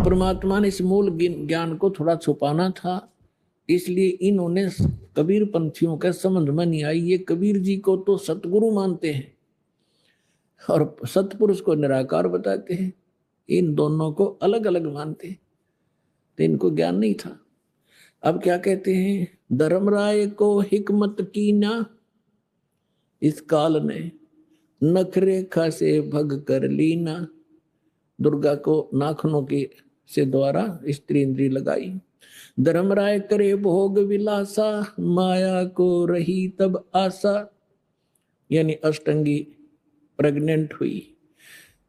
परमात्मा ने इस मूल ज्ञान को थोड़ा छुपाना था, इसलिए इन्होंने कबीर पंथियों के समझ में नहीं आई। ये कबीर जी को तो सतगुरु मानते हैं और सतपुरुष को निराकार बताते हैं, इन दोनों को अलग अलग मानते हैं, तो इनको ज्ञान नहीं था। अब क्या कहते हैं, धर्मराय को हिकमत की ना, इस काल ने नखरेखा से भग कर लीना। दुर्गा को नाखनों के से द्वारा स्त्री इंद्री लगाई। धर्मराय करे भोग विलासा, माया को रही तब आशा। यानी अष्टंगी प्रेग्नेंट हुई,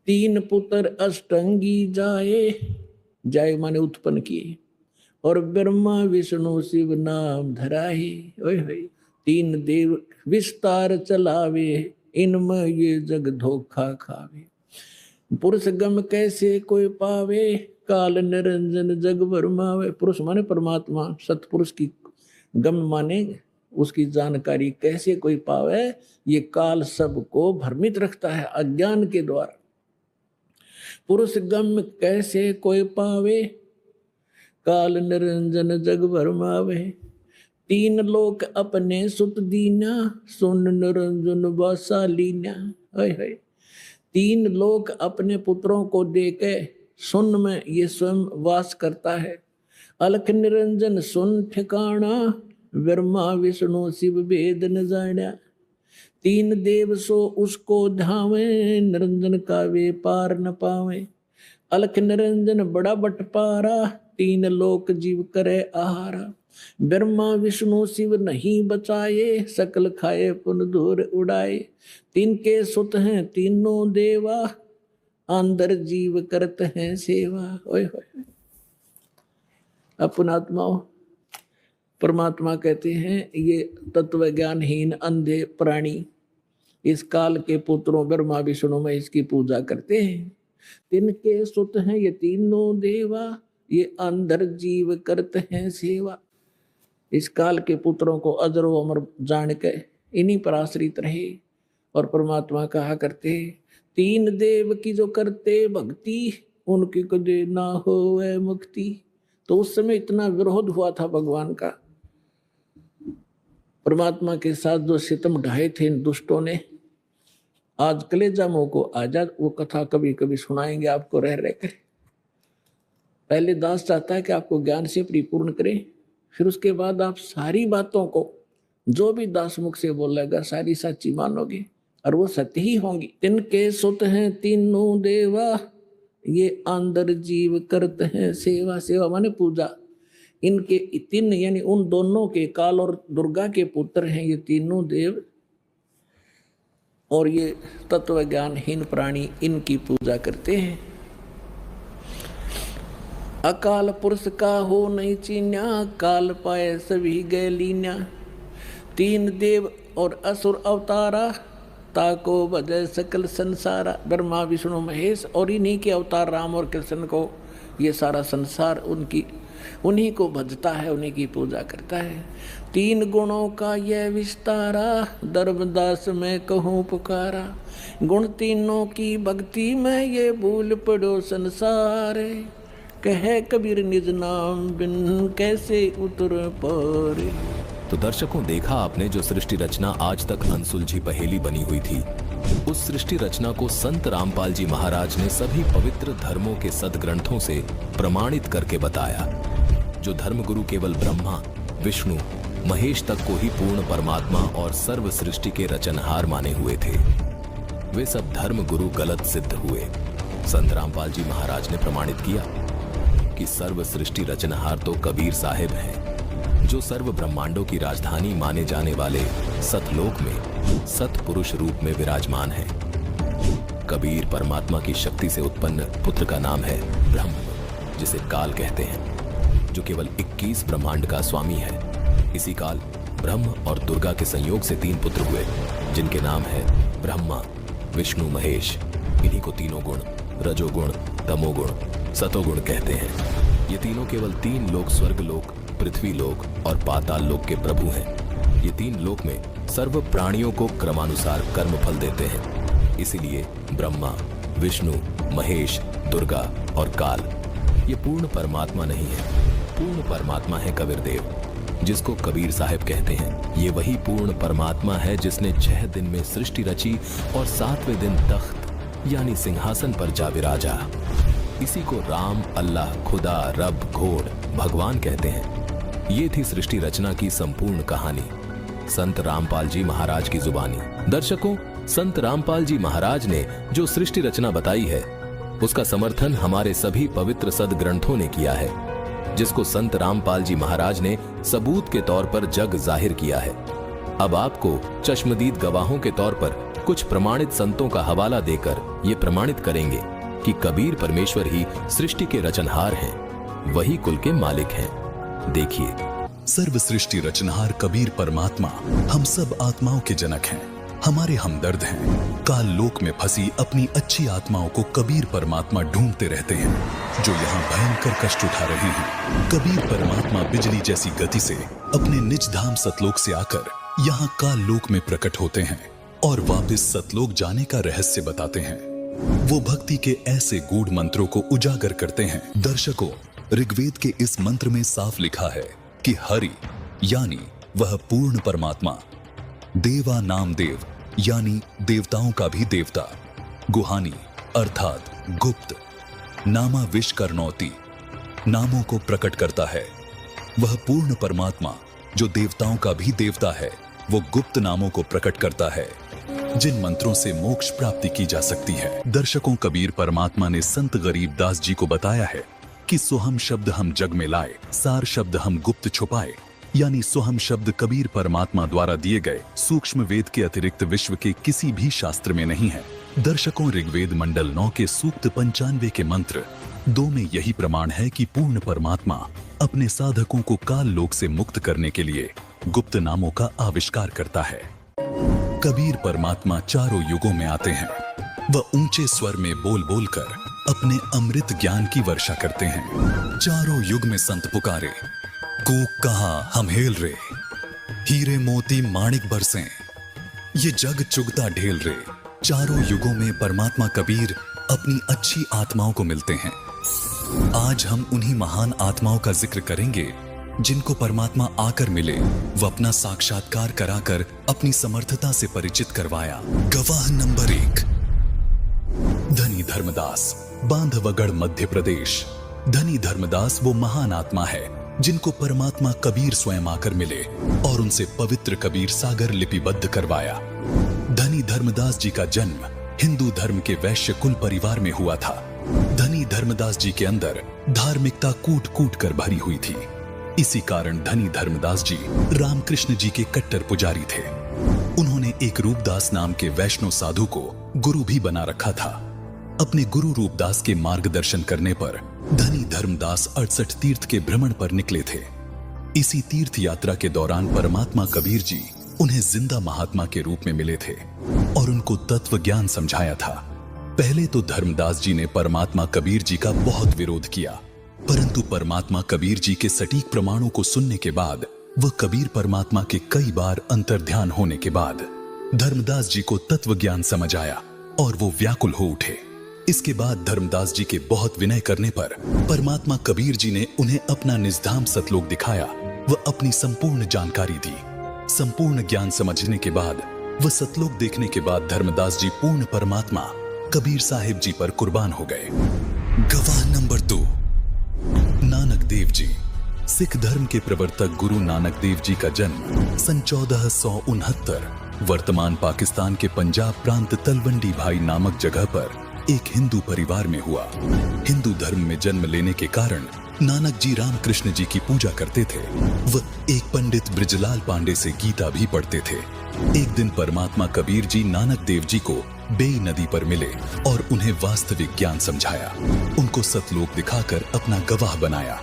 3 पुत्र अष्टंगी जाए, जाए माने उत्पन्न किए, और ब्रह्मा विष्णु शिव नाम धराए। ओए होए, 3 देव विस्तार चलावे, इनमें ये जग धोखा खावे। पुरुष गम कैसे कोई पावे, काल निरंजन जग भरमावे। पुरुष माने परमात्मा, सतपुरुष की गम माने उसकी जानकारी कैसे कोई पावे, ये काल सबको भ्रमित रखता है अज्ञान के द्वारा। पुरुष गम कैसे कोई पावे, काल निरंजन जग भरमावे। 3 लोक अपने सुत दीना, सुन निरंजन वासा लीना। 3 लोक अपने पुत्रों को देके सुन में ये स्वयं वास करता है। अलख निरंजन सुन ठिकाना, ब्रह्मा विष्णु शिव वेद न जाना। 3 देव सो उसको धावे, निरंजन का वे पार न पावे। अलख निरंजन बड़ा बटपारा, 3 लोक जीव करे आहारा। ब्रह्मा विष्णु शिव नहीं बचाए, सकल खाए पुन धूर उड़ाए। 3 के सुत हैं तीनों देवा, अंदर जीव करते हैं सेवा। ओए होए, अपनात्मा परमात्मा कहते हैं ये तत्व ज्ञानहीन अंधे प्राणी इस काल के पुत्रों ब्रह्मा विष्णु में इसकी पूजा करते हैं। 3 के सुत हैं ये तीनों देवा, ये अंदर जीव करते हैं सेवा। इस काल के पुत्रों को अजर व अमर जान के इन्हीं पर आश्रित रहे। और परमात्मा कहा करते, 3 देव की जो करते भक्ति, उनकी कदे ना होवे मुक्ति। तो उस समय इतना विरोध हुआ था भगवान का, परमात्मा के साथ जो सितम ढाए थे इन दुष्टों ने। आज कलेजा मुंह को आजाद, वो कथा कभी कभी सुनाएंगे आपको रह रहकर। पहले दास चाहता है कि आपको ज्ञान से परिपूर्ण करें, फिर उसके बाद आप सारी बातों को जो भी दास मुख से बोलेगा सारी सच्ची मानोगे और वो सत्य ही होंगी। तिनके सुत हैं तीनों देवा, ये अंदर जीव करते हैं सेवा। सेवा माने पूजा। इनके 3 यानी उन दोनों के, काल और दुर्गा के पुत्र हैं ये तीनों देव, और ये तत्व ज्ञानहीन प्राणी इनकी पूजा करते हैं। अकाल पुरुष का हो नहीं चीन्या, काल पाए सभी गए लीन्या। 3 देव और असुर अवतारा, ताको बजय सकल संसारा। ब्रह्मा विष्णु महेश और इन्हीं के अवतार राम और कृष्ण को ये सारा संसार उन्हीं को भजता है, उन्हीं की पूजा करता है। 3 गुणों का यह विस्तारा, धर्मदास में कहूँ पुकारा। गुण तीनों की भक्ति में ये भूल पड़ो संसार। कहे कबीर निज नाम बिन कैसे उतर पारे। तो दर्शकों, देखा आपने जो सृष्टि रचना आज तक अनसुलझी पहेली बनी हुई थी, उस सृष्टि रचना को संत रामपाल जी महाराज ने सभी पवित्र धर्मों के सदग्रंथों से प्रमाणित करके बताया। जो धर्मगुरु केवल ब्रह्मा विष्णु महेश तक को ही पूर्ण परमात्मा और सर्व सृष्टि के रचनहार माने हुए थे, वे सब धर्मगुरु गलत सिद्ध हुए। संत रामपाल जी महाराज ने प्रमाणित किया कि सर्व सृष्टि रचनहार तो कबीर साहिब हैं, जो सर्व ब्रह्मांडों की राजधानी माने जाने वाले सतलोक में सतपुरुष रूप में विराजमान है। कबीर परमात्मा की शक्ति से उत्पन्न पुत्र का नाम है ब्रह्म, जिसे काल कहते हैं, जो केवल 21 ब्रह्मांड का स्वामी है। इसी काल ब्रह्म और दुर्गा के संयोग से 3 पुत्र हुए, जिनके नाम है ब्रह्मा विष्णु महेश। इन्हीं को तीनों गुण रजोगुण तमोगुण सतोगुण कहते हैं। ये तीनों केवल 3 लोक, स्वर्ग लोक, पृथ्वी लोक और पाताल लोक के प्रभु हैं। ये 3 लोक में सर्व प्राणियों को क्रमानुसार कर्म फल देते हैं। इसीलिए ब्रह्मा विष्णु महेश दुर्गा और काल ये पूर्ण परमात्मा नहीं है। पूर्ण परमात्मा है कबीर देव, जिसको कबीर साहब कहते हैं। ये वही पूर्ण परमात्मा है जिसने 6 दिन में सृष्टि रची और 7वें दिन तख्त यानी सिंहासन पर जा विराजा। इसी को राम, अल्लाह, खुदा, रब, घोड़, भगवान कहते हैं। ये थी सृष्टि रचना की संपूर्ण कहानी, संत रामपाल जी महाराज की जुबानी। दर्शकों, संत रामपाल जी महाराज ने जो सृष्टि रचना बताई है, उसका समर्थन हमारे सभी पवित्र सदग्रंथों ने किया है, जिसको संत रामपाल जी महाराज ने सबूत के तौर पर जग जाहिर किया है। अब आपको चश्मदीद गवाहों के तौर पर कुछ प्रमाणित संतों का हवाला देकर ये प्रमाणित करेंगे कि कबीर परमेश्वर ही सृष्टि के रचनहार हैं, वही कुल के मालिक हैं। देखिए। सर्व सृष्टि रचनहार कबीर परमात्मा हम सब आत्माओं के जनक हैं, हमारे हमदर्द हैं। काल लोक में फंसी अपनी अच्छी आत्माओं को कबीर परमात्मा ढूंढते रहते हैं, जो यहाँ भयंकर कष्ट उठा रहे हैं। कबीर परमात्मा बिजली जैसी गति से अपने निज धाम सतलोक से आकर यहाँ काल लोक में प्रकट होते हैं और वापस सतलोक जाने का रहस्य बताते हैं। वो भक्ति के ऐसे गूढ़ मंत्रों को उजागर करते हैं। दर्शकों, ऋग्वेद के इस मंत्र में साफ लिखा है कि हरि यानी वह पूर्ण परमात्मा, देवा नाम देव यानी देवताओं का भी देवता, गुहानी अर्थात गुप्त, नामा विष्कर्णौती नामों को प्रकट करता है। वह पूर्ण परमात्मा जो देवताओं का भी देवता है, वो गुप्त नामों को प्रकट करता है, जिन मंत्रों से मोक्ष प्राप्ति की जा सकती है। दर्शकों, कबीर परमात्मा ने संत गरीब दास जी को बताया है कि सोहम शब्द हम जग में लाए, सार शब्द हम गुप्त छुपाए। यानी सोहम शब्द कबीर परमात्मा द्वारा दिए गए सूक्ष्म वेद के अतिरिक्त विश्व के किसी भी शास्त्र में नहीं है। दर्शकों, ऋग्वेद मंडल 9 के सूक्त 95 के मंत्र 2 में यही प्रमाण है कि पूर्ण परमात्मा अपने साधकों को काल लोक से मुक्त करने के लिए गुप्त नामों का आविष्कार करता है। कबीर परमात्मा चारों युगों में आते हैं। वह ऊंचे स्वर में बोल बोल कर अपने अमृत ज्ञान की वर्षा करते हैं। चारों युग में संत पुकारे, कूक कहा हम हेल रे, हीरे मोती माणिक बरसे, ये जग चुगता ढेल रे। चारों युगों में परमात्मा कबीर अपनी अच्छी आत्माओं को मिलते हैं। आज हम उन्हीं महान आत्माओं का जिक्र करेंगे जिनको परमात्मा आकर मिले, वो अपना साक्षात्कार कराकर अपनी समर्थता से परिचित करवाया। गवाह नंबर 1, धनी धर्मदास, बांधवगढ़ मध्य प्रदेश। धनी धर्मदास वो महान आत्मा है जिनको परमात्मा कबीर स्वयं आकर मिले और उनसे पवित्र कबीर सागर लिपिबद्ध करवाया। धनी धर्मदास जी का जन्म हिंदू धर्म के वैश्य कुल परिवार में हुआ था। धनी धर्मदास जी के अंदर धार्मिकता कूट कूट कर भरी हुई थी। इसी कारण धनी धर्मदास जी रामकृष्ण जी के कट्टर पुजारी थे। उन्होंने एक रूपदास नाम के वैष्णव साधु को गुरु भी बना रखा था। अपने गुरु रूपदास के मार्गदर्शन करने पर धनी धर्मदास 68 तीर्थ के भ्रमण पर निकले थे। इसी तीर्थ यात्रा के दौरान परमात्मा कबीर जी उन्हें जिंदा महात्मा के रूप में मिले थे और उनको तत्व ज्ञान समझाया था। पहले तो धर्मदास जी ने परमात्मा कबीर जी का बहुत विरोध किया, परंतु परमात्मा कबीर जी के सटीक प्रमाणों को सुनने के बाद, वह कबीर परमात्मा के कई बार अंतर्ध्यान होने के बाद धर्मदास जी को तत्व ज्ञान समझ आया और वो व्याकुल हो उठे। इसके बाद धर्मदास जी के बहुत विनय करने पर परमात्मा कबीर जी ने उन्हें अपना निजधाम सतलोक दिखाया। वह अपनी संपूर्ण जानकारी दी। संपूर्ण ज्ञान समझने के बाद, वह सतलोक देखने के बाद धर्मदास जी पूर्ण परमात्मा कबीर साहिब जी पर कुर्बान हो गए। गवाह नंबर 2, नानक देव जी। सिख धर्म के प्रवर्तक गुरु नानक देव जी का जन्म सन 1469 वर्तमान पाकिस्तान के पंजाब प्रांत तलवंडी भाई नामक जगह पर एक हिंदू परिवार में हुआ। हिंदू धर्म में जन्म लेने के कारण नानक जी रामकृष्ण जी की पूजा करते थे। वह एक पंडित ब्रिजलाल पांडे से गीता भी पढ़ते थे। एक दिन परमात्मा कबीर जी नानक देव जी को बेई नदी पर मिले और उन्हें वास्तविक ज्ञान समझाया। उनको सतलोक दिखाकर अपना गवाह बनाया।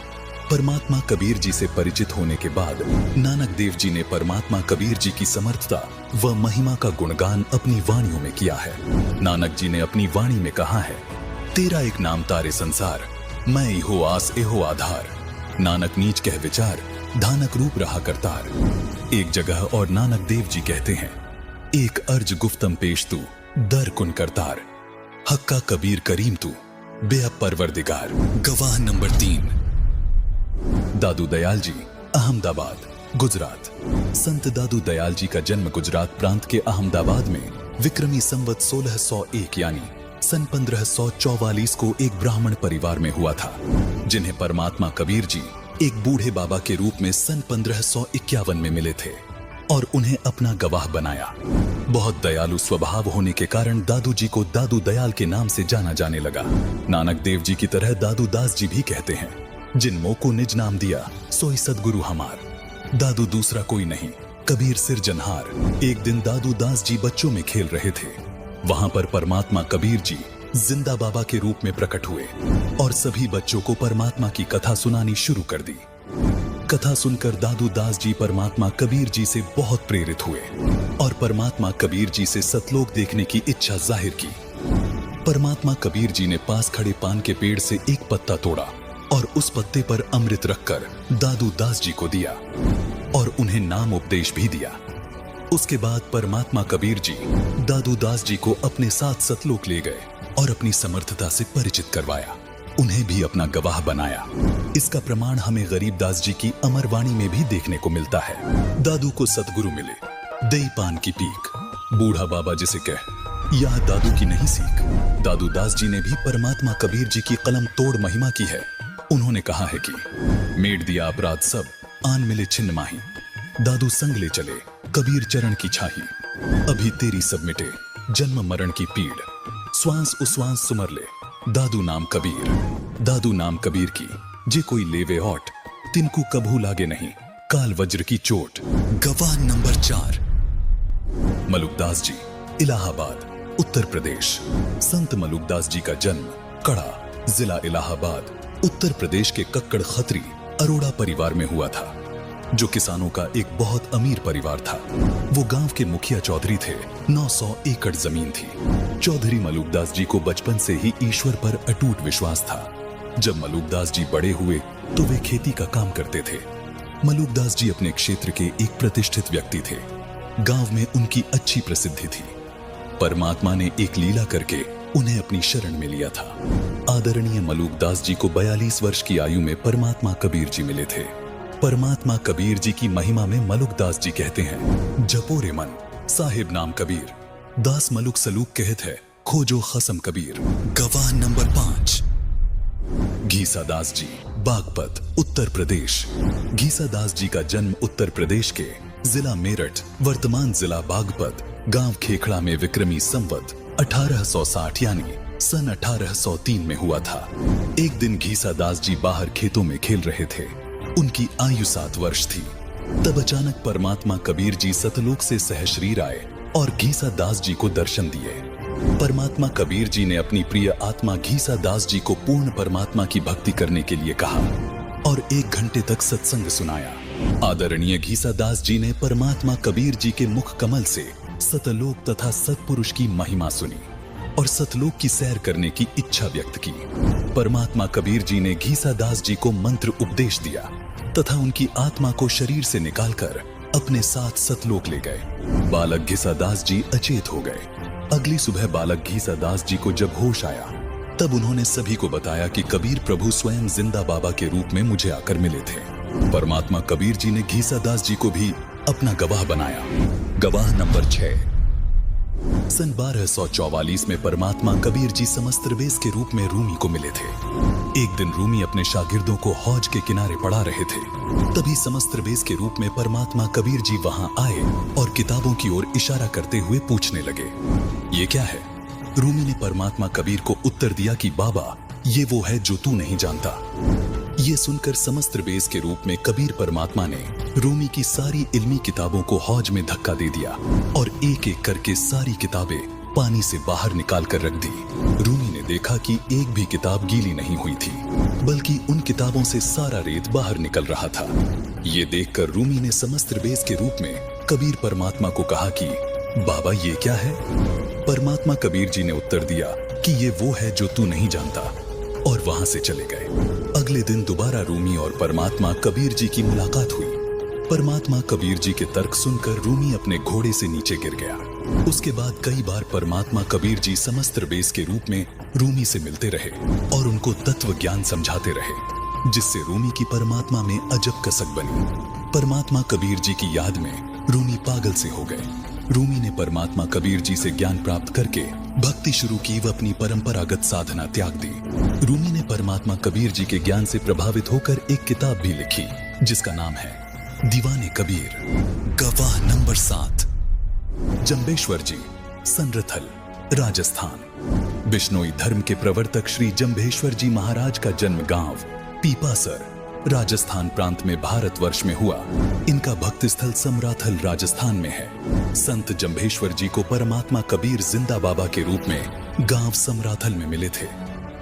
परमात्मा कबीर जी से परिचित होने के बाद नानक देव जी ने परमात्मा कबीर जी की समर्थता व महिमा का गुणगान अपनी वाणियों में किया है। नानक जी ने अपनी वाणी में कहा है, तेरा एक नाम तारे संसार, मैं इहो आस एहो आधार, नानक नीच कह विचार, धानक रूप रहा करतार। एक जगह और नानक देव जी कहते हैं, एक अर्ज गुफ्तम पेश तू, दर कुन करतार, हक्का कबीर करीम तू, बेअब परवरदिगार। गवाह नंबर 3, दादू दयाल जी, अहमदाबाद, गुजरात। संत दादू दयाल जी का जन्म गुजरात प्रांत के अहमदाबाद में विक्रमी संवत 1601 यानी सन 1544 को एक ब्राह्मण परिवार में हुआ था, जिन्हें परमात्मा कबीर जी एक बूढ़े बाबा के रूप में सन 1551 में मिले थे और उन्हें अपना गवाह बनाया। बहुत दयालु स्वभाव होने के कारण दादू जी को दादू दयाल के नाम से जाना जाने लगा। नानक देव जी की तरह दादू दास जी भी कहते हैं, जिन मोह को निज नाम दिया सोई सदगुरु हमार। दादू दूसरा कोई नहीं, कबीर सिरजनहार। एक दिन दादू दास जी बच्चों में खेल रहे थे। वहां पर परमात्मा कबीर जी जिंदा बाबा के रूप में प्रकट हुए और सभी बच्चों को परमात्मा की कथा सुनानी शुरू कर दी। कथा सुनकर दादू दास जी परमात्मा कबीर जी से बहुत प्रेरित हुए और परमात्मा कबीर जी से सतलोक देखने की इच्छा जाहिर की। परमात्मा कबीर जी ने पास खड़े पान के पेड़ से एक पत्ता तोड़ा और उस पत्ते पर अमृत रखकर दादू दास जी को दिया और उन्हें नाम उपदेश भी दिया। उसके बाद परमात्मा कबीर जी दादू दास जी को अपने साथ सतलोक ले गए और अपनी समर्थता से परिचित करवाया। उन्हें भी अपना गवाह बनाया। इसका प्रमाण हमें गरीब दास जी की अमर वाणी में भी देखने को मिलता है। दादू को सतगुरु मिले, दई पान की पीक, बूढ़ा बाबा जिसे कह, यह दादू की नहीं सीख। दादू दास जी ने भी परमात्मा कबीर जी की कलम तोड़ महिमा की है। उन्होंने कहा है कि मेट दिया अपराध सब, आन मिले छिन्न माही। दादू संग ले चले कबीर चरण की छाही। अभी तेरी सब मिटे जन्म मरण की पीड़, श्वास उश्वास सुमर ले दादू नाम कबीर। दादू नाम कबीर की जे कोई लेवे ओट, तिनको कभू लागे नहीं काल वज्र की चोट। गवाह नंबर 4, मलुकदास जी, इलाहाबाद, उत्तर प्रदेश। संत मलुकदास जी का जन्म कड़ा, जिला इलाहाबाद, उत्तर प्रदेश के कक्कड़ खत्री अरोड़ा परिवार में हुआ था, जो किसानों का एक बहुत अमीर परिवार था। वो गांव के मुखिया चौधरी थे। 900 एकड़ जमीन थी। चौधरी मलुकदास जी को बचपन से ही ईश्वर पर अटूट विश्वास था। जब मलुकदास जी बड़े हुए तो वे खेती का काम करते थे। मलुकदास जी अपने क्षेत्र के एक प्रतिष्ठित व्यक्ति थे। गांव में उनकी अच्छी प्रसिद्धि थी। परमात्मा ने एक लीला करके उन्हें अपनी शरण में लिया था। आदरणीय मलुकदास जी को 42 वर्ष की आयु में परमात्मा कबीर जी मिले थे। परमात्मा कबीर जी की महिमा में मलुकदास जी कहते हैं, जपो रे मन साहिब नाम कबीर, दास मलुक सलूक कहत है खोजो खसम कबीर। गवाह नंबर 5, घीसा दास जी, बागपत, उत्तर प्रदेश। घीसा दास जी का जन्म उत्तर प्रदेश के जिला मेरठ, वर्तमान जिला बागपत, गांव खेखड़ा में विक्रमी संवत 1860 यानी सन 1803 में हुआ था। एक दिन घीसा दास जी बाहर खेतों में खेल रहे थे। उनकी आयु 7 वर्ष थी। तब अचानक परमात्मा कबीर जी सतलोक से सहशरीर आए और घीसा दास जी को दर्शन दिए। परमात्मा कबीर जी ने अपनी प्रिय आत्मा घीसा दास जी को पूर्ण परमात्मा की भक्ति करने के लिए कहा और 1 घंटे तक सत्संग सुनाया। आदरणीय घीसा दास जी ने परमात्मा कबीर जी के मुख कमल से सतलोक तथा सतपुरुष की महिमा सुनी और सतलोक की सैर करने की इच्छा व्यक्त की। परमात्मा कबीर जी ने घीसा दास जी को मंत्र उपदेश दिया तथा उनकी आत्मा को शरीर से निकालकर अपने साथ सतलोक ले गए। बालक घीसा दास जी अचेत हो गए। अगली सुबह बालक घीसा दास जी को जब होश आया, तब उन्होंने सभी को बताया कि कबीर प्रभु स्वयं जिंदा बाबा के रूप में मुझे आकर मिले थे। परमात्मा कबीर जी ने घीसा दास जी को भी अपना गवाह बनाया। गवाह नंबर 6, सन 1244 में परमात्मा कबीर जी समस्त्रवेश के रूप में रूमी को मिले थे। एक दिन रूमी अपने शागिर्दों को हौज के किनारे पढ़ा रहे थे। तभी समस्त्रवेश के रूप में परमात्मा कबीर जी वहां आए और किताबों की ओर इशारा करते हुए पूछने लगे, ये क्या है? रूमी ने परमात्मा कबीर को उत्तर दिया कि बाबा, ये वो है जो तू नहीं जानता। ये सुनकर समस्त्रवेश के रूप में कबीर परमात्मा ने रूमी की सारी इल्मी किताबों को हौज में धक्का दे दिया और एक एक करके सारी किताबें पानी से बाहर निकाल कर रख दी। रूमी ने देखा कि एक भी किताब गीली नहीं हुई थी, बल्कि उन किताबों से सारा रेत बाहर निकल रहा था। ये देखकर रूमी ने समस्त्रवेश के रूप में कबीर परमात्मा को कहा कि बाबा, ये क्या है? परमात्मा कबीर जी ने उत्तर दिया कि ये वो है जो तू नहीं जानता, और वहां से चले गए। अगले दिन दोबारा रूमी और परमात्मा कबीर जी की मुलाकात हुई। परमात्मा कबीर जी के तर्क सुनकर रूमी अपने घोड़े से नीचे गिर गया उसके बाद कई बार परमात्मा कबीर जी समस्त्र बेस के रूप में रूमी से मिलते रहे और उनको तत्व ज्ञान समझाते रहे, जिससे रूमी की परमात्मा में अजब कसक बनी। परमात्मा कबीर जी की याद में रूमी पागल से हो गए। रूमी ने परमात्मा कबीर जी से ज्ञान प्राप्त करके भक्ति शुरू की व अपनी परंपरागत साधना त्याग दी। रूमी ने परमात्मा कबीर जी के ज्ञान से प्रभावित होकर एक किताब भी लिखी, जिसका नाम है दीवाने कबीर। गवाह नंबर 7, जंबेश्वर जी, सनरथल, राजस्थान। बिश्नोई धर्म के प्रवर्तक श्री जंबेश्वर जी महाराज का जन्म गांव पीपासर, राजस्थान प्रांत में भारतवर्ष में हुआ। इनका भक्ति स्थल समराथल राजस्थान में है। संत जंबेश्वर जी को परमात्मा कबीर जिंदा बाबा के रूप में गांव समराथल में मिले थे।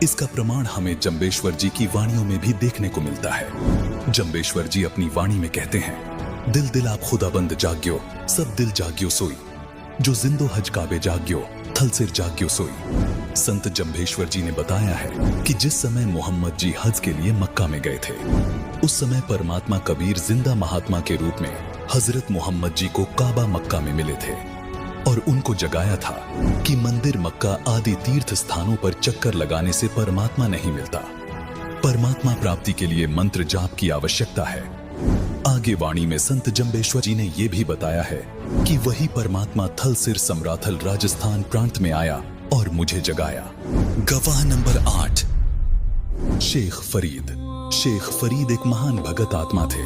इसका प्रमाण हमें जंबेश्वर जी की वाणियों में भी देखने को मिलता है। जंबेश्वर जी अपनी वाणी में कहते हैं, दिल दिल आप खुदाबंद जाग्यो, सब दिल जाग्यो सोई, जो जिंदो हज काबे जाग्यो, थल सिर जाग्यो सोई। संत जंबेश्वर जी ने बताया है कि जिस समय मोहम्मद जी हज के लिए मक्का में गए थे, उस समय परमात्मा कबीर जिंदा महात्मा के रूप में हजरत मोहम्मद जी को काबा मक्का में मिले थे और उनको जगाया था कि मंदिर मक्का आदि तीर्थ स्थानों पर चक्कर लगाने से परमात्मा नहीं मिलता। परमात्मा प्राप्ति के लिए मंत्र जाप की आवश्यकता है। आगे वाणी में संत जंबेश्वर जी ने यह भी बताया है कि वही परमात्मा थल सिर समराथल राजस्थान प्रांत में आया और मुझे जगाया। गवाह नंबर 8, शेख फरीद। शेख फरीद एक महान भगत आत्मा थे।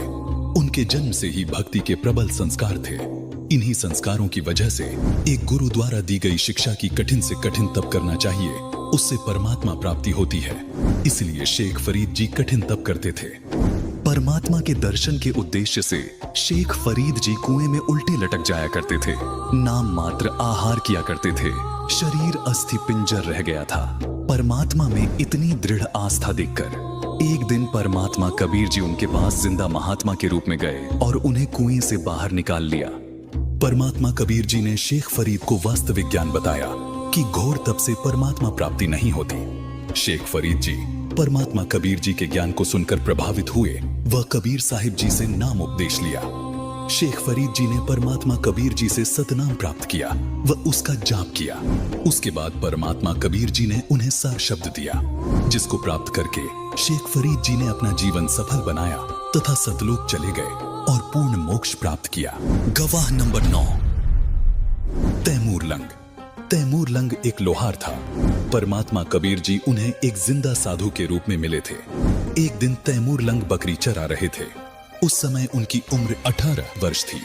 उनके जन्म से ही भक्ति के प्रबल संस्कार थे। इन्हीं संस्कारों की वजह से एक गुरु द्वारा दी गई शिक्षा की कठिन से कठिन तप करना चाहिए, उससे परमात्मा प्राप्ति होती है। इसलिए शेख फरीद जी कठिन तप करते थे। परमात्मा के दर्शन के उद्देश्य से शेख फरीद जी कुएं में उल्टे लटक जाया करते थे। नाम मात्र आहार किया करते थे। शरीर अस्थि पिंजर रह गया था। परमात्मा में इतनी दृढ़ आस्था देखकर एक दिन परमात्मा कबीर जी उनके पास जिंदा महात्मा के रूप में गए और उन्हें कुएं से बाहर निकाल लिया। परमात्मा कबीर जी ने शेख फरीद को वास्तविक ज्ञान बताया कि घोर तप से परमात्मा प्राप्ति नहीं होती। शेख फरीद जी परमात्मा कबीर जी के ज्ञान को सुनकर प्रभावित हुए व कबीर साहिब जी से नाम उपदेश लिया। शेख फरीद जी ने परमात्मा कबीर जी से सतनाम प्राप्त किया व उसका जाप किया। उसके बाद परमात्मा कबीर जी ने उन्हें सार शब्द दिया, जिसको प्राप्त करके शेख फरीद जी ने अपना जीवन सफल बनाया तथा सतलोक चले गए और पूर्ण मोक्ष प्राप्त किया। गवाह number 9, Timur Lang. Timur Lang एक लोहार था। परमात्मा कबीर जी उन्हें एक जिंदा साधु के रूप में मिले थे। एक दिन तैमूर लंग बकरी चरा रहे थे। उस समय उनकी उम्र 18 वर्ष थी।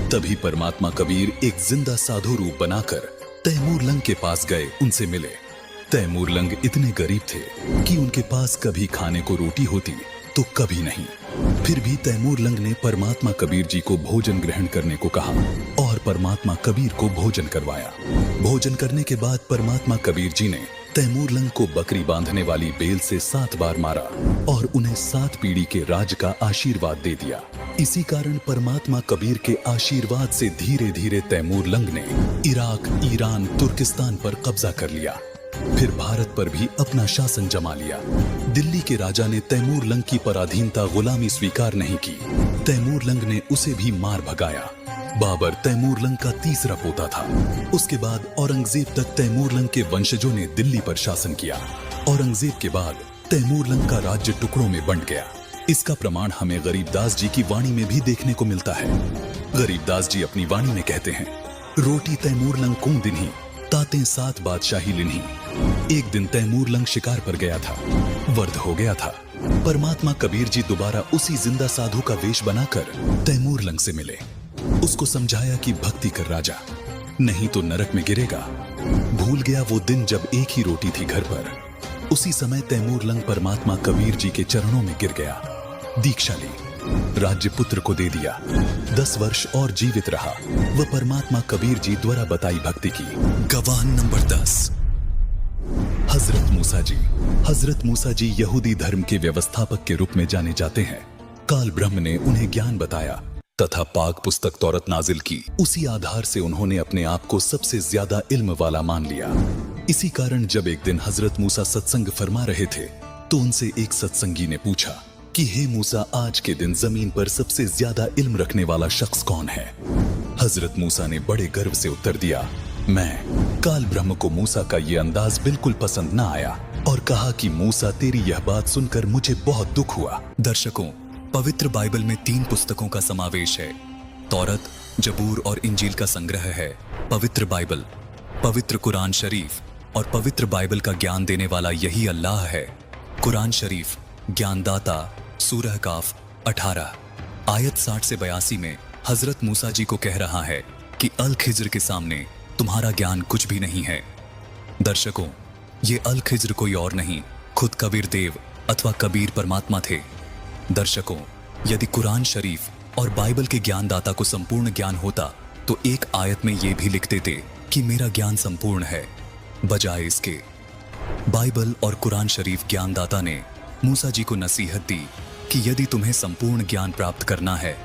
तभी परमात्मा कबीर एक जिंदा साधु रूप बनाकर तैमूर लंग के पास गए, उनसे मिले। तैमूर लंग इतने गरीब थे कि उनके पास कभी खाने को रोटी होती तो कभी नहीं। फिर भी तैमूर लंग ने परमात्मा कबीर जी को भोजन ग्रहण करने को कहा और परमात्मा कबीर को भोजन करवाया। भोजन करने के बाद परमात्मा कबीर जी ने तैमूर लंग को बकरी बांधने वाली बेल से 7 बार मारा और उन्हें 7 पीढ़ी के राज का आशीर्वाद दे दिया। इसी कारण परमात्मा कबीर के आशीर्वाद से धीरे धीरे तैमूर लंग ने इराक, ईरान, तुर्किस्तान पर कब्जा कर लिया। फिर भारत पर भी अपना शासन जमा लिया। दिल्ली के राजा ने तैमूर लंग की पराधीनता, गुलामी स्वीकार नहीं की। तैमूर लंग ने उसे भी मार भगाया। बाबर तैमूर लंग का तीसरा पोता था। उसके बाद औरंगजेब तक तैमूर लंग के वंशजों ने दिल्ली पर शासन किया। औरंगजेब के बाद तैमूर लंग का राज्य टुकड़ों में बंट गया। इसका प्रमाण हमें गरीबदास जी की वाणी में भी देखने को मिलता है। गरीबदास जी अपनी वाणी में कहते हैं, रोटी तैमूर लंग को दिन ही ताते 7 बादशाही लिन्ही। एक दिन तैमूर लंग शिकार पर गया था, वर्द हो गया था। परमात्मा कबीर जी दोबारा उसी जिंदा साधु का वेश बनाकर तैमूर लंग से मिले। उसको समझाया कि भक्ति कर राजा, नहीं तो नरक में गिरेगा। भूल गया वो दिन जब एक ही रोटी थी घर पर। उसी समय तैमूर लंग परमात्मा कबीर जी के चरणों में गिर गया, दीक्षा ली, राज्य पुत्र को दे दिया। 10 वर्ष और जीवित रहा व परमात्मा कबीर जी द्वारा बताई भक्ति की। गवाह नंबर 10, हजरत मूसा जी। हजरत मूसा जी यहूदी धर्म के व्यवस्थापक के रूप में जाने जाते हैं। काल ब्रह्म ने उन्हें ज्ञान बताया तथा पाक पुस्तक तौरत नाजिल की। उसी आधार से उन्होंने अपने आप को सबसे ज्यादा इल्म वाला मान लिया। इसी कारण जब एक दिन हजरत मूसा सत्संग फरमा रहे थे तो उनसे एक सत्संगी ने पूछा कि हे मूसा, आज के दिन जमीन पर सबसे ज्यादा इल्म रखने वाला शख्स कौन है? हजरत मूसा ने बड़े गर्व से उत्तर दिया, मैं काल ब्रह्म को मूसा का ये अंदाज बिल्कुल पसंद न आया और कहा कि मूसा, तेरी यह बात सुनकर मुझे बहुत दुख हुआ। दर्शकों, पवित्र बाइबल में 3 पुस्तकों का समावेश है। तौरत, जबूर और इंजील का संग्रह है पवित्र बाइबल। पवित्र कुरान शरीफ और पवित्र बाइबल का ज्ञान देने वाला यही अल्लाह है। कुरान शरीफ ज्ञानदाता, सूरह काफ 18 आयत 60 से 82 में हजरत मूसा जी को कह रहा है कि अल खिज्र के सामने तुम्हारा ज्ञान कुछ भी नहीं है। दर्शकों, ये अल खिज्र कोई और नहीं, खुद कबीर देव अथवा कबीर परमात्मा थे। दर्शकों, यदि कुरान शरीफ और बाइबल के ज्ञानदाता को संपूर्ण ज्ञान होता तो एक आयत में ये भी लिख देते कि मेरा ज्ञान संपूर्ण है। बजाय इसके बाइबल और कुरान शरीफ ज्ञानदाता ने मूसा जी को नसीहत दी कि यदि तुम्हें संपूर्ण ज्ञान प्राप्त करना है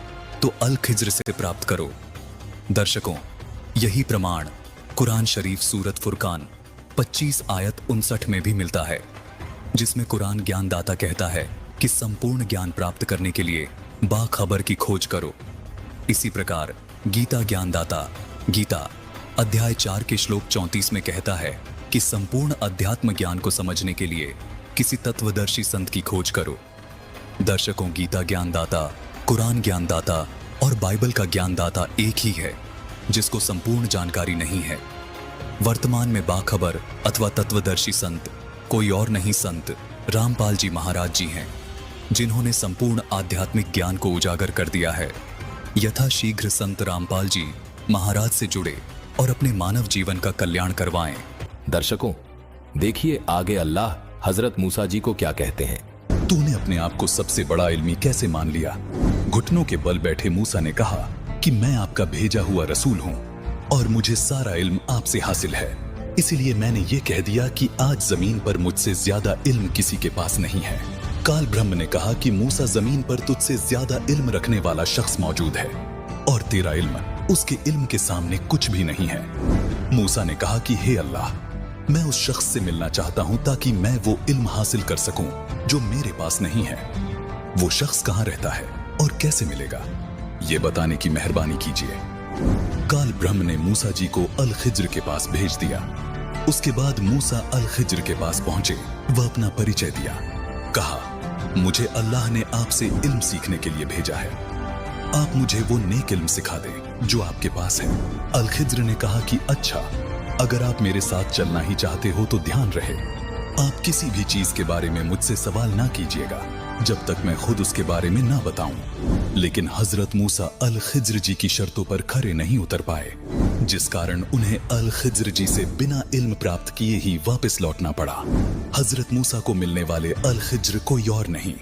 तो अल खिज्र से प्राप्त करो। दर्शकों, यही प्रमाण कुरान शरीफ सूरत फुरकान 25 आयत 59 में भी मिलता है, जिसमें कुरान ज्ञानदाता कहता है कि संपूर्ण ज्ञान प्राप्त करने के लिए बाखबर की खोज करो। इसी प्रकार गीता ज्ञानदाता गीता अध्याय 4 के श्लोक 34 में कहता है कि संपूर्ण अध्यात्म ज्ञान को समझने के लिए किसी तत्वदर्शी संत की खोज करो। दर्शकों, गीता ज्ञानदाता, कुरान ज्ञानदाता और बाइबल का ज्ञानदाता एक ही है, जिसको संपूर्ण जानकारी नहीं है। वर्तमान में बाखबर अथवा तत्वदर्शी संत कोई और नहीं, संत रामपाल जी महाराज जी हैं, जिन्होंने संपूर्ण आध्यात्मिक ज्ञान को उजागर कर दिया है। यथाशीघ्र संत रामपाल जी महाराज से जुड़े और अपने मानव जीवन का कल्याण करवाएं। दर्शकों, देखिए आगे अल्लाह हजरत मूसा जी को क्या कहते हैं। तूने अपने आप को सबसे बड़ा इल्मी कैसे मान लिया? घुटनों के बल बैठे मूसा ने कहा कि मैं आपका भेजा हुआ रसूल हूँ और मुझे सारा इल्म आपसे हासिल है, इसीलिए मैंने ये कह दिया कि आज जमीन पर मुझसे ज्यादा इल्म किसी के पास नहीं है। काल ब्रह्म ने कहा कि मूसा, जमीन पर तुझसे ज्यादा इल्म रखने वाला शख्स मौजूद है और तेरा इल्म उसके इल्म के सामने कुछ भी नहीं है। मूसा ने कहा कि हे अल्लाह, मैं उस शख्स से मिलना चाहता हूं ताकि मैं वो इल्म हासिल कर सकूं जो मेरे पास नहीं है। वो शख्स कहां रहता है और कैसे मिलेगा, ये बताने की मेहरबानी कीजिए। काल ब्रह्म ने मूसा जी को अल खिज्र के पास भेज दिया। उसके बाद मूसा अल खिज्र के पास पहुंचे। वह अपना परिचय दिया। कहा, मुझे अल्लाह ने आपसे इल्म सीखने के लिए भेजा है। आप मुझे वो नेक इल्म सिखा दें जो आपके पास है। अल खिज्र ने कहा कि अच्छा, अगर आप मेरे साथ चलना ही चाहते हो तो ध्यान रहे, आप किसी भी चीज के बारे में मुझसे सवाल ना कीजिएगा जब तक मैं खुद उसके बारे में ना बताऊं। लेकिन हजरत मूसा अल खिज्र जी की शर्तों पर खरे नहीं उतर पाए, जिस कारण उन्हें अल खिज्र जी से बिना इल्म प्राप्त किए ही वापस लौटना पड़ा। हजरत मूसा को मिलने वाले अल खिज्र कोई और नहीं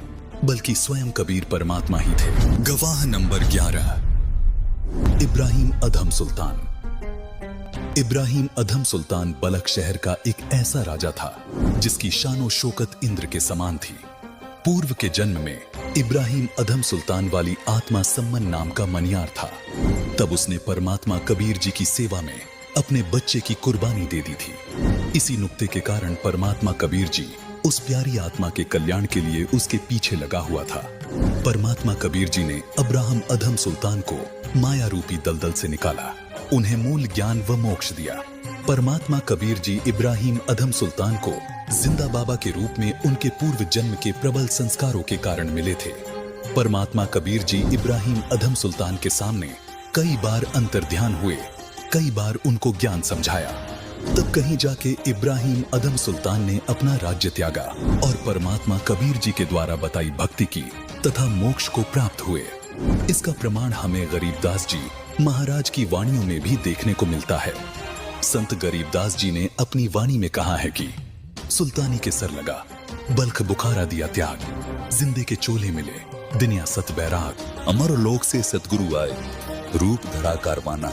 बल्कि स्वयं कबीर परमात्मा ही थे। गवाह नंबर 11, इब्राहिम अधम सुल्तान। इब्राहिम अधम सुल्तान बलख शहर का एक ऐसा राजा था जिसकी शानो शौकत इंद्र के समान थी। पूर्व के जन्म में इब्राहिम अधम सुल्तान वाली आत्मा सम्मन नाम का मनियार था। तब उसने परमात्मा कबीर जी की सेवा में अपने बच्चे की कुर्बानी दे दी थी। इसी नुक्ते के कारण परमात्मा कबीर जी उस प्यारी आत्मा के कल्याण के लिए उसके पीछे लगा हुआ था। परमात्मा कबीर जी ने अब्राहम अधम सुल्तान को माया रूपी दलदल से निकाला, उन्हें मूल ज्ञान व मोक्ष दिया। परमात्मा कबीर जी इब्राहिम अधम सुल्तान को जिंदा बाबा के रूप में उनके पूर्व जन्म के प्रबल संस्कारों के कारण मिले थे। परमात्मा कबीर जी इब्राहिम अधम सुल्तान के सामने कई बार अंतर्ध्यान हुए, कई बार उनको ज्ञान समझाया। तब कहीं जाके इब्राहिम अधम सुल्तान ने अपना राज्य त्यागा और परमात्मा कबीर जी के द्वारा बताई भक्ति की तथा मोक्ष को प्राप्त हुए। इसका प्रमाण हमें गरीबदास जी महाराज की वाणियों में भी देखने को मिलता है। संत गरीबदास जी ने अपनी वाणी में कहा है कि सुल्तानी के सर लगा, बल्ख बुखारा दिया त्याग, जिंदे के चोले मिले, दुनिया सत बैराग। अमर लोक से सतगुरु आए, रूप धरा कारवाना,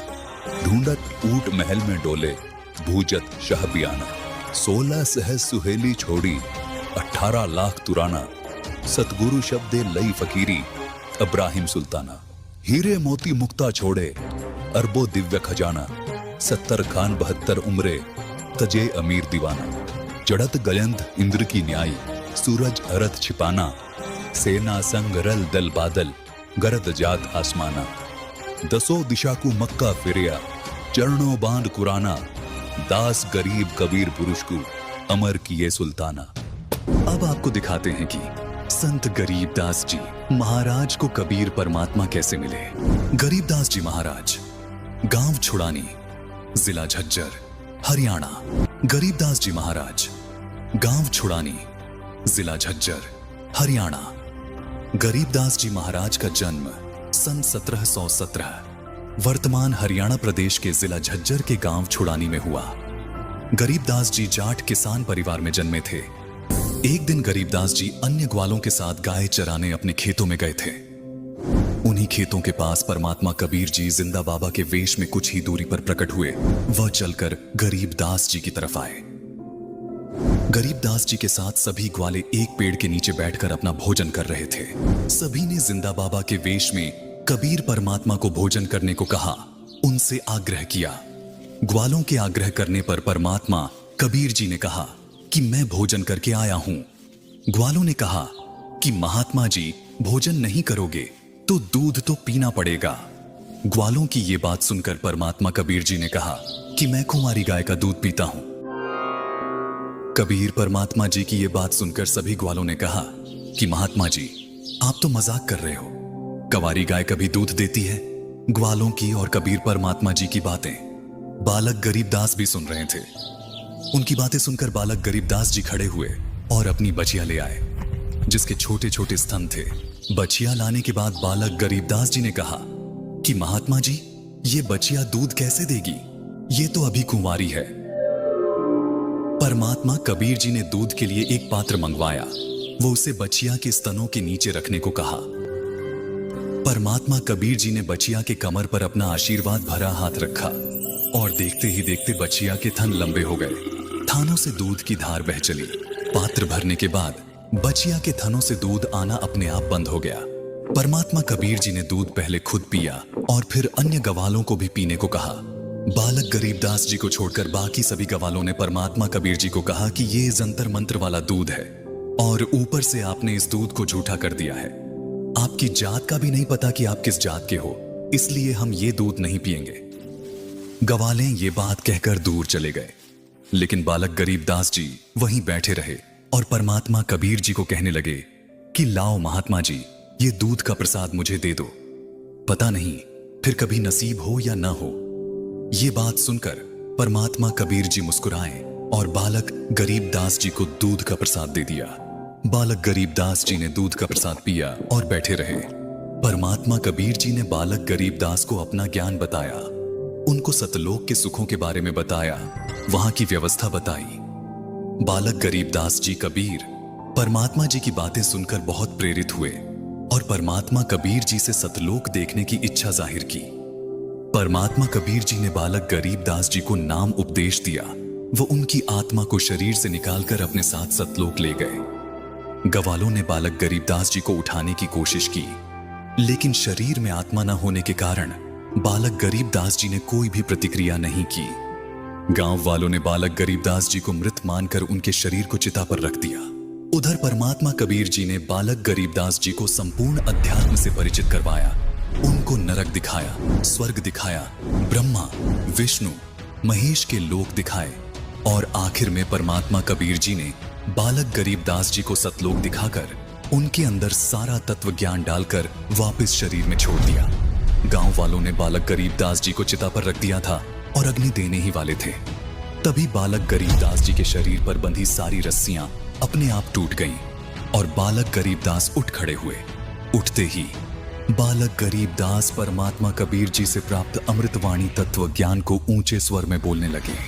ढूंढत ऊट महल में डोले, भूजत शाह पियाना। 16 सहज सुहेली छोड़ी, 18 लाख तुराना, सतगुरु शब्दे लई फकीरी, इब्राहिम सुल्ताना। हीरे मोती मुक्ता छोड़े, अरबो दिव्य खजाना, 70 खान 72 उम्रे, तजे अमीर दीवाना। जड़त गयंत इंद्र की न्याय, सूरज अरथ छिपाना, सेना संग रल दल बादल, गरद जात आसमाना। 10 दिशा को मक्का फिरिया, चरणों बांध कुराना, दास गरीब कबीर पुरुष को अमर किए सुल्ताना। अब आपको दिखाते हैं कि संत गरीबदास जी महाराज को कबीर परमात्मा कैसे मिले। गरीबदास जी महाराज, गांव छुड़ानी, जिला झज्जर, हरियाणा। गरीबदास जी महाराज, गांव छुड़ानी, जिला झज्जर, हरियाणा। गरीबदास जी महाराज का जन्म सन 1717 वर्तमान हरियाणा प्रदेश के जिला झज्जर के गांव छुड़ानी में हुआ। गरीबदास जी जाट किसान परिवार में जन्मे थे। एक दिन गरीबदास जी अन्य ग्वालों के साथ गाय चराने अपने खेतों में गए थे। उन्हीं खेतों के पास परमात्मा कबीर जी जिंदा बाबा के वेश में कुछ ही दूरी पर प्रकट हुए। वह चलकर गरीबदास जी की तरफ आए। गरीबदास जी के साथ सभी ग्वाले एक पेड़ के नीचे बैठकर अपना भोजन कर रहे थे। सभी ने जिंदा बाबा के वेश में कबीर परमात्मा को भोजन करने को कहा, उनसे आग्रह किया। ग्वालों के आग्रह करने पर परमात्मा कबीर जी ने कहा कि मैं भोजन करके आया हूं। ग्वालों ने कहा कि महात्मा जी भोजन नहीं करोगे तो दूध तो पीना पड़ेगा। ग्वालों की ये बात सुनकर परमात्मा कबीर जी ने कहा कि मैं कुंवारी गाय का दूध पीता हूं। कबीर परमात्मा जी की ये बात सुनकर सभी ग्वालों ने कहा कि महात्मा जी आप तो मजाक कर रहे हो, कंवारी गाय कभी दूध देती है? ग्वालों की और कबीर परमात्मा जी की बातें बालक गरीबदास भी सुन रहे थे। उनकी बातें सुनकर बालक गरीबदास जी खड़े हुए और अपनी बचिया ले आए, जिसके छोटे छोटे स्तन थे। बचिया लाने के बाद बालक गरीबदास जी ने कहा कि महात्मा जी ये बचिया दूध कैसे देगी, ये तो अभी कुंवारी है। परमात्मा कबीर जी ने दूध के लिए एक पात्र मंगवाया। वो उसे बचिया के स्तनों के नीचे रखने को कहा। परमात्मा कबीर जी ने बचिया के कमर पर अपना आशीर्वाद भरा हाथ रखा और देखते ही देखते बचिया के थन लंबे हो गए। थानों से दूध की धार बह चली। पात्र भरने के बाद बचिया के थनों से दूध आना अपने आप बंद हो गया। परमात्मा कबीर जी ने दूध पहले खुद पिया और फिर अन्य गवालों को भी पीने को कहा। बालक गरीबदास जी को छोड़कर बाकी सभी गवालों ने परमात्मा कबीर जी को कहा कि ये जंतर मंत्र वाला दूध है और ऊपर से आपने इस दूध को झूठा कर दिया है। आपकी जात का भी नहीं पता कि आप किस जात के हो, इसलिए हम ये दूध नहीं पिएंगे। गवाले ये बात कहकर दूर चले गए, लेकिन बालक गरीबदास जी वहीं बैठे रहे और परमात्मा कबीर जी को कहने लगे कि लाओ महात्मा जी, ये दूध का प्रसाद मुझे दे दो, पता नहीं फिर कभी नसीब हो या ना हो। ये बात सुनकर परमात्मा कबीर जी मुस्कुराए और बालक गरीबदास जी को दूध का प्रसाद दे दिया। बालक गरीबदास जी ने दूध का प्रसाद पिया और बैठे रहे। परमात्मा कबीर जी ने बालक गरीबदास को अपना ज्ञान बताया, उनको सतलोक के सुखों के बारे में बताया, वहां की व्यवस्था बताई। बालक गरीबदास जी कबीर परमात्मा जी की बातें सुनकर बहुत प्रेरित हुए और परमात्मा कबीर जी से सतलोक देखने की इच्छा जाहिर की। परमात्मा कबीर जी ने बालक गरीबदास जी को नाम उपदेश दिया। वो उनकी आत्मा को शरीर से निकालकर अपने साथ सतलोक ले गए। गवालों ने बालक गरीबदास जी को उठाने की कोशिश की, लेकिन शरीर में आत्मा न होने के कारण बालक गरीबदास जी ने कोई भी प्रतिक्रिया नहीं की। गांव वालों ने बालक गरीबदास जी को मृत मानकर उनके शरीर को चिता पर रख दिया। उधर परमात्मा कबीर जी ने बालक गरीबदास जी को संपूर्ण अध्यात्म से परिचित करवाया। उनको नरक दिखाया, स्वर्ग दिखाया, ब्रह्मा, विष्णु, महेश के लोक दिखाए और आखिर में परमात्मा कबीर जी ने बालक गरीबदास जी को सतलोक दिखाकर उनके अंदर सारा तत्व ज्ञान डालकर वापस शरीर में छोड़ दिया। गांव वालों ने बालक गरीबदास जी को चिता पर रख दिया था और अग्नि देने ही वाले थे। तभी बालक गरीबदास जी के शरीर पर बंधी सारी रस्सियां अपने आप टूट गईं और बालक गरीबदास उठ खड़े हुए। उठते ही बालक गरीबदास परमात्मा कबीर जी से प्राप्त अमृतवाणी तत्व ज्ञान को ऊंचे स्वर में बोलने लगे।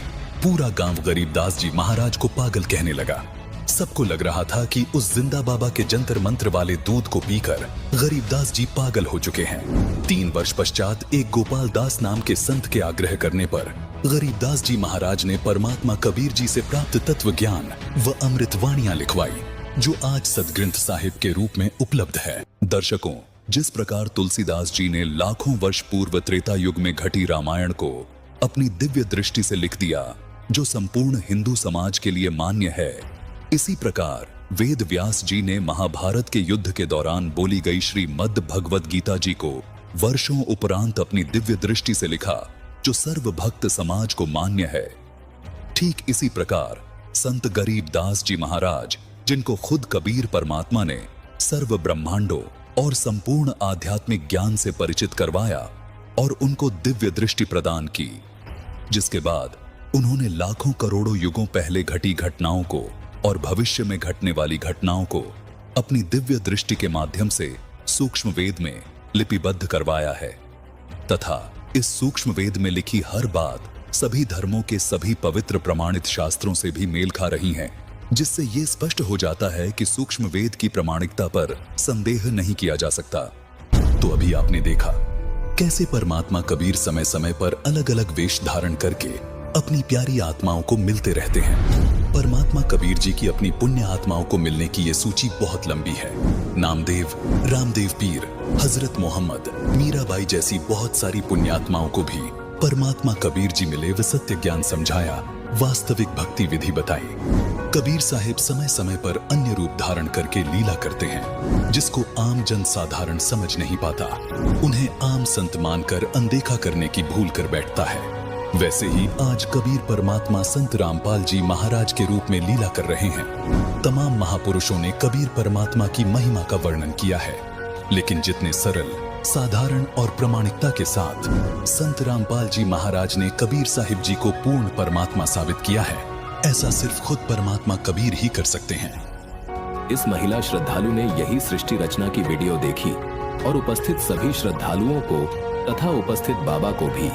पूरा गांव गरीबदास जी महाराज को पागल कहने लगा। सबको लग रहा था कि उस जिंदा बाबा के जंतर मंत्र वाले दूध को पीकर गरीबदास जी पागल हो चुके हैं। 3 वर्ष पश्चात एक गोपाल दास नाम के संत के आग्रह करने पर गरीबदास जी महाराज ने परमात्मा कबीर जी से प्राप्त तत्व ज्ञान व अमृतवाणियां लिखवाई, जो आज सदग्रंथ साहिब के रूप में उपलब्ध है। दर्शकों, जिस प्रकार तुलसीदास जी ने लाखों वर्ष पूर्व त्रेता युग में घटी रामायण को अपनी दिव्य दृष्टि से लिख दिया, जो संपूर्ण हिंदू समाज के लिए मान्य है, इसी प्रकार वेद व्यास जी ने महाभारत के युद्ध के दौरान बोली गई श्रीमद् भगवद गीता जी को वर्षों उपरांत अपनी दिव्य दृष्टि से लिखा, जो सर्व भक्त समाज को मान्य है। ठीक इसी प्रकार संत गरीब दास जी महाराज, जिनको खुद कबीर परमात्मा ने सर्व ब्रह्मांडों और संपूर्ण आध्यात्मिक ज्ञान से परिचित करवाया और उनको दिव्य दृष्टि प्रदान की, जिसके बाद उन्होंने लाखों करोड़ों युगों पहले घटी घटनाओं को और भविष्य में घटने वाली घटनाओं को अपनी दिव्य दृष्टि के माध्यम से सूक्ष्म वेद में लिपिबद्ध करवाया है तथा इस सूक्ष्म वेद में लिखी हर बात सभी धर्मों के सभी पवित्र प्रमाणित शास्त्रों से भी मेल खा रही हैं, जिससे ये स्पष्ट हो जाता है कि सूक्ष्म वेद की प्रामाणिकता पर संदेह नहीं किया जा सकता। तो अभी आपने देखा कैसे परमात्मा कबीर समय समय पर अलग अलग वेश धारण करके अपनी प्यारी आत्माओं को मिलते रहते हैं। परमात्मा कबीर जी की अपनी पुण्य आत्माओं को मिलने की ये सूची बहुत लंबी है। नामदेव, रामदेव पीर, हजरत मोहम्मद, मीराबाई जैसी बहुत सारी पुण्यात्माओं को भी परमात्मा कबीर जी मिले व सत्य ज्ञान समझाया, वास्तविक भक्ति विधि बताई। कबीर साहिब समय समय पर अन्य रूप धारण करके लीला करते हैं, जिसको आम जन साधारण समझ नहीं पाता। उन्हें आम संत मानकर अनदेखा करने की भूल कर बैठता है। वैसे ही आज कबीर परमात्मा संत रामपाल जी महाराज के रूप में लीला कर रहे हैं। तमाम महापुरुषों ने कबीर परमात्मा की महिमा का वर्णन किया है, लेकिन जितने सरल, साधारण और प्रामाणिकता के साथ संत रामपाल जी महाराज ने कबीर साहिब जी को पूर्ण परमात्मा साबित किया है, ऐसा सिर्फ खुद परमात्मा कबीर ही कर सकते हैं। इस महिला श्रद्धालु ने यही सृष्टि रचना की वीडियो देखी और उपस्थित सभी श्रद्धालुओं को तथा उपस्थित बाबा को भी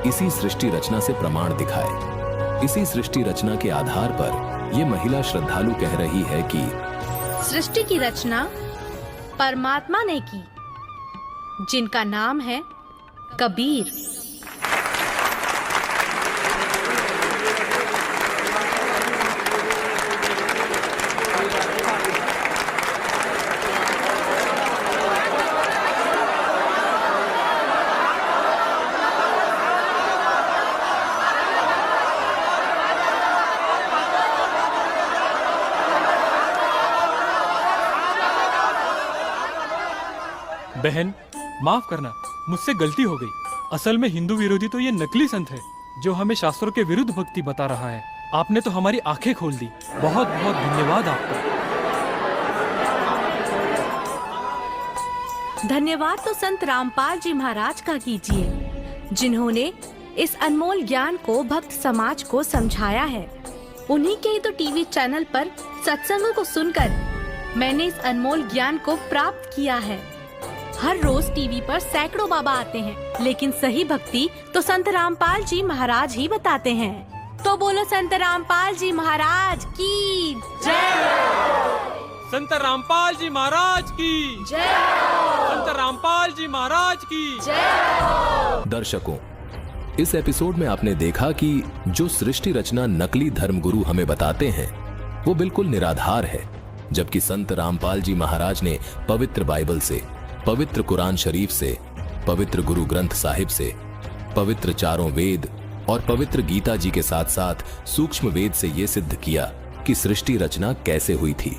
इसी सृष्टि रचना से प्रमाण दिखाए। इसी सृष्टि रचना के आधार पर ये महिला श्रद्धालु कह रही है कि सृष्टि की रचना परमात्मा ने की, जिनका नाम है कबीर। बहन, माफ करना, मुझसे गलती हो गई। असल में हिंदू विरोधी तो ये नकली संत है जो हमें शास्त्रों के विरुद्ध भक्ति बता रहा है। आपने तो हमारी आंखें खोल दी। बहुत बहुत धन्यवाद आपका। धन्यवाद तो संत रामपाल जी महाराज का कीजिए, जिन्होंने इस अनमोल ज्ञान को भक्त समाज को समझाया है। उन्हीं के ही तो टीवी चैनल पर सत्संगों को सुनकर मैंने इस अनमोल ज्ञान को प्राप्त किया है। हर रोज टीवी पर सैकड़ों बाबा आते हैं, लेकिन सही भक्ति तो संत रामपाल जी महाराज ही बताते हैं। तो बोलो संत रामपाल जी महाराज की जय। संत रामपाल जी महाराज की जय। संत रामपाल जी महाराज की जय। दर्शकों, इस एपिसोड में आपने देखा कि जो सृष्टि रचना नकली धर्मगुरु हमें बताते हैं वो बिल्कुल निराधार है, जबकि संत रामपाल जी महाराज ने पवित्र बाइबल से, पवित्र कुरान शरीफ से, पवित्र गुरु ग्रंथ साहिब से, पवित्र चारों वेद और पवित्र गीता जी के साथ साथ सूक्ष्म वेद से यह सिद्ध किया कि सृष्टि रचना कैसे हुई थी।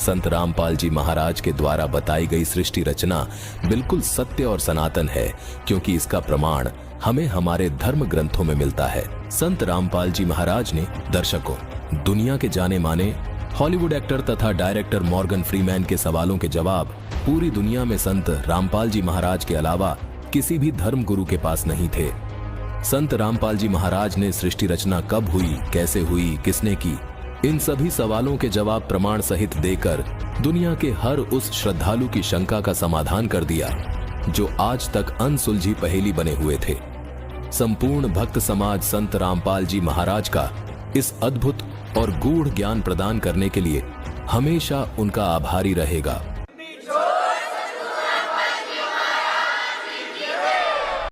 संत रामपाल जी महाराज के द्वारा बताई गई सृष्टि रचना बिल्कुल सत्य और सनातन है, क्योंकि इसका प्रमाण हमें हमारे धर्म ग्रंथों में मिलता है। संत रामपाल जी महाराज ने दर्शकों, दुनिया के जाने माने हॉलीवुड एक्टर तथा डायरेक्टर मॉर्गन फ्रीमैन के सवालों के जवाब पूरी दुनिया में संत रामपाल जी महाराज के अलावा किसी भी धर्म गुरु के पास नहीं थे। संत रामपाल जी महाराज ने सृष्टि रचना कब हुई, कैसे हुई, किसने की, इन सभी सवालों के जवाब प्रमाण सहित देकर दुनिया के हर उस श्रद्धालु की शंका का समाधान कर दिया जो आज तक अनसुलझी पहेली बने हुए थे। संपूर्ण भक्त समाज संत रामपाल जी महाराज का इस अद्भुत और गूढ़ ज्ञान प्रदान करने के लिए हमेशा उनका आभारी रहेगा।